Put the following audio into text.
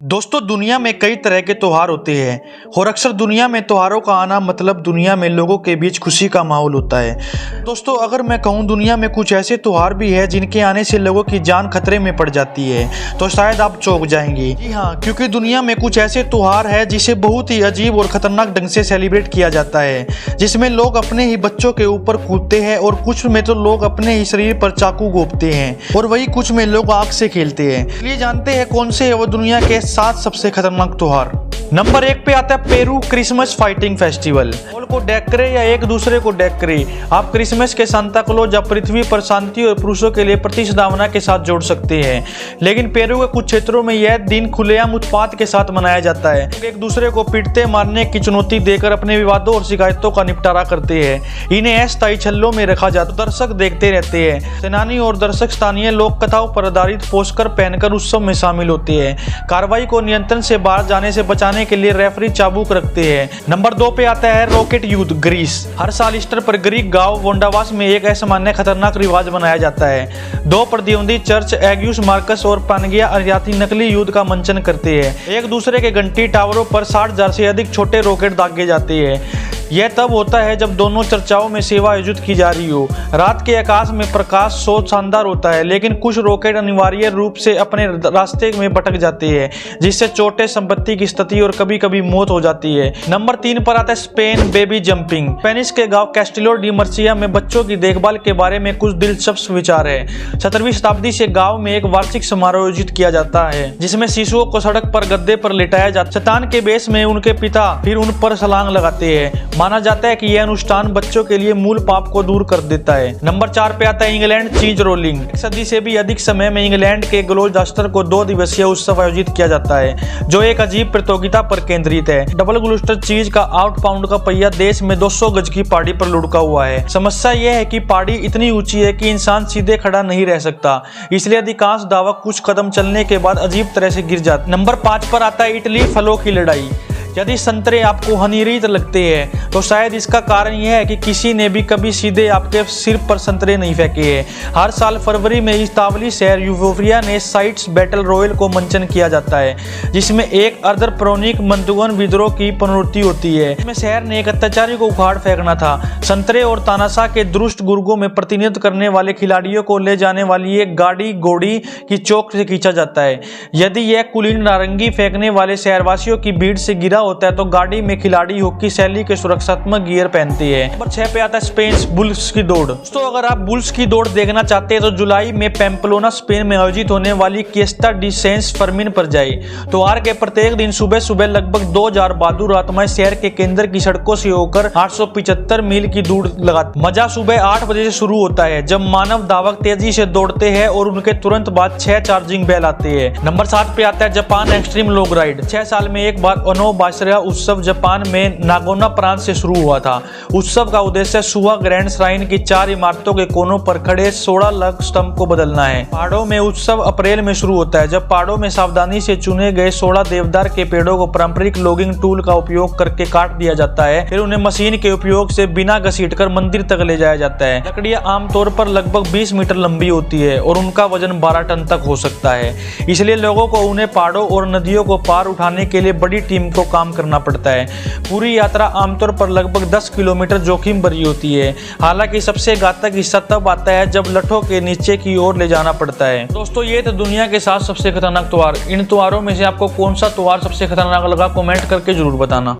दोस्तों, दुनिया में कई तरह के त्योहार होते हैं और अक्सर दुनिया में त्योहारों का आना मतलब दुनिया में लोगों के बीच खुशी का माहौल होता है। दोस्तों, अगर मैं कहूँ दुनिया में कुछ ऐसे त्योहार भी है जिनके आने से लोगों की जान खतरे में पड़ जाती है तो शायद आप चौंक जाएंगे। जी हाँ, क्योंकि दुनिया में कुछ ऐसे त्योहार है जिसे बहुत ही अजीब और खतरनाक ढंग से सेलिब्रेट किया जाता है, जिसमें लोग अपने ही बच्चों के ऊपर कूदते हैं और कुछ में तो लोग अपने ही शरीर पर चाकू घोंपते हैं और वही कुछ में लोग आग से खेलते हैं। इसलिए जानते हैं कौन से है वो दुनिया के 7 सबसे खतरनाक त्योहार। नंबर 1 पे आता है पेरू क्रिसमस फाइटिंग फेस्टिवल। को डेक करे या एक दूसरे को डेक करे, आप क्रिसमस के सांता क्लॉज या पृथ्वी पर शांति और पुरुषों के लिए प्रतिसद्भावना के साथ जोड़ सकते हैं। लेकिन पेरू के कुछ क्षेत्रों में यह दिन खुलेआम उत्पात के साथ मनाया जाता है। एक दूसरे को पीटते मारने की चुनौती देकर अपने विवादों और शिकायतों का निपटारा करते हैं। इन्हें अस्थायी छल्लों में रखा जाता है, दर्शक देखते रहते हैं। सेनानी और दर्शक स्थानीय लोक कथाओं पर आधारित पोस्टर पहनकर उत्सव में शामिल होते हैं। कार्रवाई को नियंत्रण से बाहर जाने से बचाने के लिए रेफरी चाबुक रखते हैं। नंबर 2 पे आता है रॉकेट युद्ध ग्रीस। हर साल ईस्टर पर ग्रीक गांव वोंडावास में एक असामान्य खतरनाक रिवाज बनाया जाता है। 2 प्रतिद्वंदी चर्च एग्यूस मार्कस और पानगिया अर्याती नकली युद्ध का मंचन करते हैं। एक दूसरे के घंटी टावरों पर 60,000 से अधिक छोटे रॉकेट दागे जाते हैं। यह तब होता है जब दोनों चर्चाओं में सेवा आयोजित की जा रही हो। रात के आकाश में प्रकाश सोच शानदार होता है, लेकिन कुछ रॉकेट अनिवार्य रूप से अपने रास्ते में भटक जाते हैं, जिससे चोटें, संपत्ति की स्थिति और कभी कभी मौत हो जाती है। नंबर 3 पर आता है स्पेन बेबी जंपिंग। स्पेनिश के गांव कैस्टिलो डी मर्सिया में बच्चों की देखभाल के बारे में कुछ दिलचस्प विचार है। 17वीं शताब्दी से गाँव में एक वार्षिक समारोह आयोजित किया जाता है, जिसमें शिशुओं को सड़क पर गद्दे पर लिटाया जाता है। शैतान के बेस में उनके पिता फिर उन पर छलांग लगाते हैं। माना जाता है कि यह अनुष्ठान बच्चों के लिए मूल पाप को दूर कर देता है। नंबर 4 पे आता है इंग्लैंड चीज रोलिंग। 1 सदी से भी अधिक समय में इंग्लैंड के ग्लोस्टर को 2 दिवसीय उत्सव आयोजित किया जाता है, जो एक अजीब प्रतियोगिता पर केंद्रित है। डबल ग्लोस्टर चीज का आउटबाउंड का पहिया देश में 200 गज की पहाड़ी पर लुढ़का हुआ है। समस्या यह है कि पहाड़ी इतनी ऊंची है कि इंसान सीधे खड़ा नहीं रह सकता, इसलिए अधिकांश धावक कुछ कदम चलने के बाद अजीब तरह से गिर जाते। नंबर 5 पर आता है इटली फलों की लड़ाई। यदि संतरे आपको हनीरीत लगते हैं तो शायद इसका कारण यह है कि किसी ने भी कभी सीधे आपके सिर पर संतरे नहीं फेंके हैं। हर साल फरवरी में इतालवी शहर यूफोरिया ने साइट्स बैटल रॉयल को मंचन किया जाता है, जिसमें एक अर्धपौराणिक मंतुगन विद्रोह की पुनरावृत्ति होती है। इसमें शहर ने एक अत्याचारी को उखाड़ फेंकना था। संतरे और तानाशाह के दुष्ट गुर्गों में प्रतिनिधित्व करने वाले खिलाड़ियों को ले जाने वाली एक गाड़ी घोड़ी की चौक से खींचा जाता है। यदि यह कुलीन नारंगी फेंकने वाले शहरवासियों की भीड़ से गिरा होता है तो गाड़ी में खिलाड़ी हॉकी शैली के सुरक्षात्मक गियर पहनते हैं। नंबर 6 पे आता है स्पेन बुल्स की दौड़। दोस्तों, अगर आप बुल्स की दौड़ देखना चाहते हैं तो जुलाई में पैम्पलोना स्पेन में आयोजित होने वाली किएस्टा डी सेंस फर्मिन पर जाए। त्योहार के प्रत्येक दिन सुबह सुबह लगभग 2000 बहादुर आत्माएं शहर के केंद्र की सड़कों से होकर 875 मील की दूर लगाते। मजा सुबह 8 बजे से शुरू होता है, जब मानव धावक तेजी से दौड़ते हैं और उनके तुरंत बाद 6 चार्जिंग बेल आते हैं। नंबर 7 पे आता है जापान एक्सट्रीम लॉग राइड। 6 साल में एक बार ओनोबाशिरा उत्सव जापान में नागोना प्रांत से शुरू हुआ था। उत्सव का उद्देश्य सुवा ग्रैंड श्राइन की 4 इमारतों के कोनों पर खड़े 16 लघु स्तंभ को बदलना है। पहाड़ों में उत्सव अप्रैल में शुरू होता है, जब पहाड़ों में सावधानी से चुने गए 16 देवदार के पेड़ों को पारंपरिक लॉगिंग टूल का उपयोग करके काट दिया जाता है। फिर उन्हें मशीन के उपयोग से बिना घसीटकर मंदिर तक ले जाया जाता है। लकड़ियां आमतौर पर लगभग 20 मीटर लंबी होती है और उनका वजन 12 टन तक हो सकता है, इसलिए लोगों को उन्हें पहाड़ों और नदियों को पार उठाने के लिए बड़ी टीम को काम करना पड़ता है। पूरी यात्रा आमतौर पर लगभग 10 किलोमीटर जोखिम भरी होती है। हालांकि सबसे घातक हिस्सा तब आता है जब लठों के नीचे की ओर ले जाना पड़ता है। दोस्तों, ये तो दुनिया के 7 सबसे खतरनाक त्योहार। इन त्योहारों में से आपको कौन सा त्योहार सबसे खतरनाक लगा, कमेंट करके जरूर बताना।